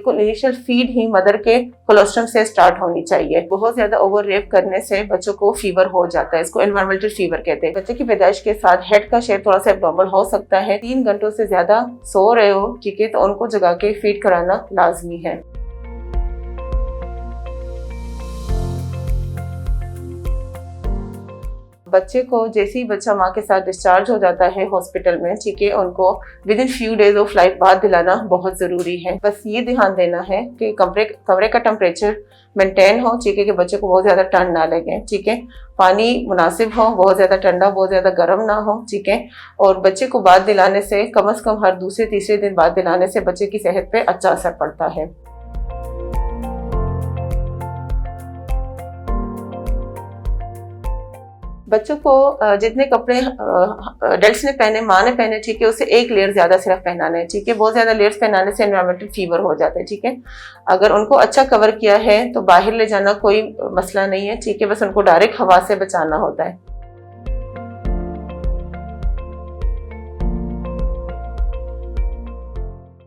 बिल्कुल initial feed ही mother के colostrum से स्टार्ट होनी चाहिए। बहुत ज्यादा ओवर रेप करने से बच्चों को फीवर हो जाता है, इसको एनवायरमेंटल फीवर कहते हैं। बच्चे की पैदाइश के साथ हेड का शेप थोड़ा सा एब्नॉर्मल हो सकता है। 3 घंटों से ज्यादा सो रहे हो, ठीक है, तो उनको जगा के फीड कराना लाजमी है। बच्चे को जैसे ही बच्चा माँ के साथ डिस्चार्ज हो जाता है हॉस्पिटल में, ठीक है, उनको with in few days of life बाद दिलाना बहुत ज़रूरी है। बस ये ध्यान देना है कि कमरे का टेम्परेचर मेंटेन हो, ठीक है, कि बच्चे को बहुत ज़्यादा ठंड ना लगे, ठीक है, पानी मुनासिब हो, बहुत ज़्यादा ठंडा बहुत ज़्यादा गर्म ना हो, ठीक है, और बच्चे को बाद दिलाने से कम से कम हर दूसरे तीसरे दिन बाद दिलाने से बच्चे की सेहत पे अच्छा असर पड़ता है। बच्चों को जितने कपड़े अडल्ट्स ने पहने, माँ ने पहने, ठीक है, उससे 1 लेयर ज्यादा सिर्फ पहनाना है, ठीक है। बहुत ज्यादा लेयर्स पहनाने से एनवायरमेंटल फीवर हो जाता है, ठीक है। अगर उनको अच्छा कवर किया है तो बाहर ले जाना कोई मसला नहीं है, ठीक है, बस उनको डायरेक्ट हवा से बचाना होता है।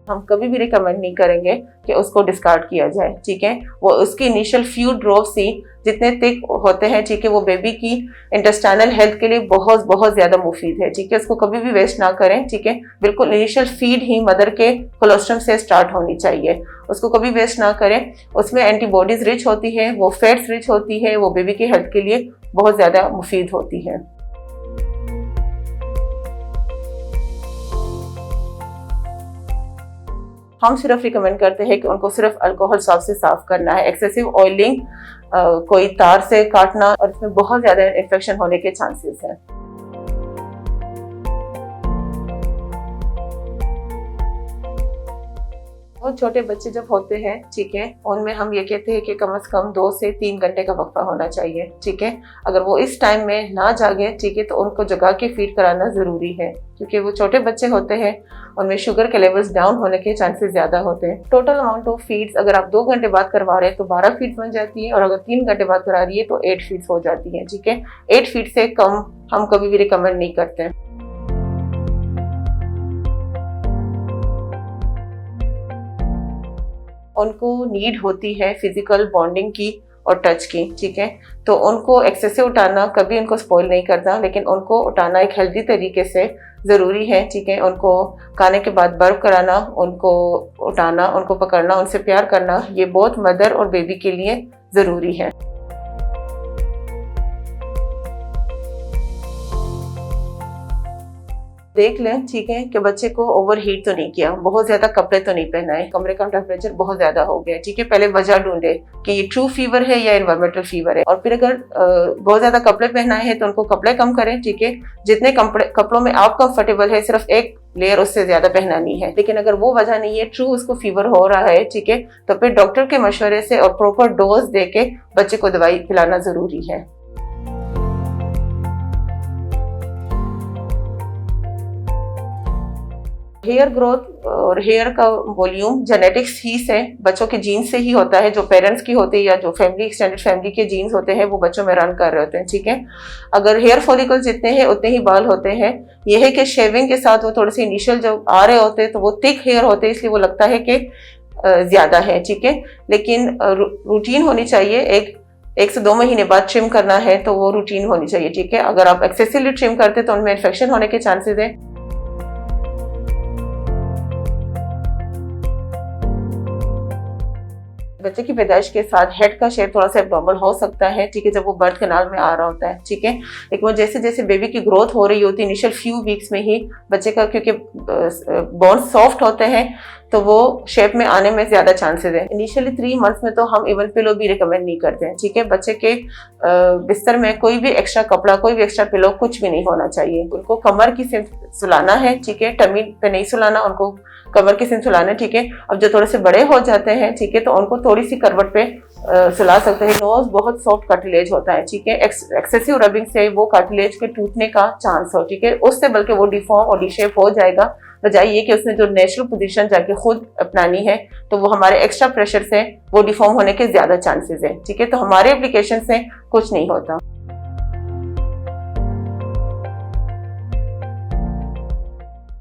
हम कभी भी रिकमेंड नहीं करेंगे कि उसको डिस्कार्ड किया जाए, ठीक है। वो उसकी इनिशियल फ्यू ड्रॉप्स ही जितने थिक होते हैं, ठीक है, वो बेबी की इंटेस्टाइनल हेल्थ के लिए बहुत बहुत ज्यादा मुफीद है, ठीक है। उसको कभी भी वेस्ट ना करें, ठीक है। बिल्कुल इनिशियल फीड ही मदर के कोलोस्ट्रम से स्टार्ट होनी चाहिए, उसको कभी वेस्ट ना करें। उसमें एंटीबॉडीज रिच होती है, वो फैट्स रिच होती है, वो बेबी की हेल्थ के लिए बहुत ज्यादा मुफीद होती है। हम सिर्फ रिकमेंड करते हैं कि उनको सिर्फ अल्कोहल साफ से साफ करना है। एक्सेसिव ऑयलिंग, कोई तार से काटना, और इसमें बहुत ज्यादा इन्फेक्शन होने के चांसेस हैं। बहुत छोटे बच्चे जब होते हैं, ठीक है, उनमें हम ये कहते हैं कि कम से कम 2 से 3 घंटे का वक्फा होना चाहिए, ठीक है। अगर वो इस टाइम में ना जागे, ठीक है, तो उनको जगा के फीड कराना ज़रूरी है, क्योंकि वो छोटे बच्चे होते हैं, उनमें शुगर के लेवल्स डाउन होने के चांसेस ज़्यादा होते हैं। टोटल अमाउंट ऑफ फीड्स अगर आप 2 घंटे बाद करवा रहे हैं तो 12 फीड्स बन जाती है, और अगर 3 घंटे बाद करा रही है तो 8 फीड्स हो जाती है, ठीक है। 8 फीड से कम हम कभी भी रिकमेंड नहीं करते। उनको नीड होती है फिजिकल बॉन्डिंग की और टच की, ठीक है, तो उनको एक्सेसिव उठाना कभी उनको स्पॉइल नहीं करता, लेकिन उनको उठाना एक हेल्दी तरीके से ज़रूरी है, ठीक है। उनको खाने के बाद बर्फ कराना, उनको उठाना, उनको पकड़ना, उनसे प्यार करना, ये बहुत मदर और बेबी के लिए ज़रूरी है। देख लें, ठीक है, कि बच्चे को ओवर हीट तो नहीं किया, बहुत ज्यादा कपड़े तो नहीं पहनाए, कमरे का टेम्परेचर बहुत ज्यादा हो गया, ठीक है। पहले वजह ढूंढे कि ये ट्रू फीवर है या एनवायरमेंटल फीवर है, और फिर अगर बहुत ज्यादा कपड़े पहनाए हैं तो उनको कपड़े कम करें, ठीक है। जितने कपड़ों में आप कंफर्टेबल है, सिर्फ 1 लेयर उससे ज्यादा पहनानी है। लेकिन अगर वो वजह नहीं है, ट्रू उसको फीवर हो रहा है, ठीक है, तो फिर डॉक्टर के मशवरे से और प्रॉपर डोज दे के बच्चे को दवाई पिलाना जरूरी है। हेयर ग्रोथ और हेयर का वॉल्यूम जेनेटिक्स ही से, बच्चों के जीन से ही होता है। जो पेरेंट्स की होती है या जो फैमिली एक्सटेंडेड फैमिली के जीन्स होते हैं वो बच्चों में रन कर रहे होते हैं, ठीक है। अगर हेयर फॉलिकल्स जितने हैं उतने ही बाल होते हैं। यह है कि शेविंग के साथ वो थोड़े से इनिशियल जब आ रहे होते हैं तो वो थिक हेयर होते हैं, इसलिए वो लगता है कि ज्यादा है, ठीक है। लेकिन रूटीन होनी चाहिए, 1 से 2 महीने बाद ट्रिम करना है तो वो रूटीन होनी चाहिए, ठीक है। अगर आप एक्सेसिवली ट्रिम करते तो उनमें इन्फेक्शन होने के चांसेस है। बच्चे की पैदाइश के साथ हेड का शेप थोड़ा सा एब्नॉर्मल हो सकता है, ठीक है, जब वो बर्थ कैनाल में आ रहा होता है, ठीक है। लेकिन वो जैसे जैसे बेबी की ग्रोथ हो रही होती है, इनिशियल फ्यू वीक्स में ही बच्चे का, क्योंकि बोन्स सॉफ्ट होते हैं, तो वो शेप में आने में ज्यादा चांसेस है। इनिशियली 3 मंथ्स में तो हम इवन पिलो भी रिकमेंड नहीं करते हैं, ठीक है। बच्चे के बिस्तर में कोई भी एक्स्ट्रा कपड़ा, कोई भी एक्स्ट्रा पिलो कुछ भी नहीं होना चाहिए। उनको कमर की सिम सुलाना है, ठीक है, टमी पे नहीं सुलाना, उनको कमर की सिम सुलाना है, ठीक है। अब जो थोड़े से बड़े हो जाते हैं, ठीक है, तो उनको थोड़ी सी करवट पे सुला सकते हैं। नोज बहुत सॉफ्ट कार्टिलेज होता है, ठीक है, एक्सेसिव रबिंग से वो कार्टिलेज के टूटने का चांस हो, ठीक है, उससे बल्कि वो डिफॉर्म और डिशेप हो जाएगा। बजाय ये कि उसने जो नेचुरल पोजीशन जाके खुद अपनानी है, तो वो हमारे एक्स्ट्रा प्रेशर से वो डिफॉर्म होने के ज्यादा चांसेस है, ठीक है। तो हमारे एप्लीकेशन से कुछ नहीं होता।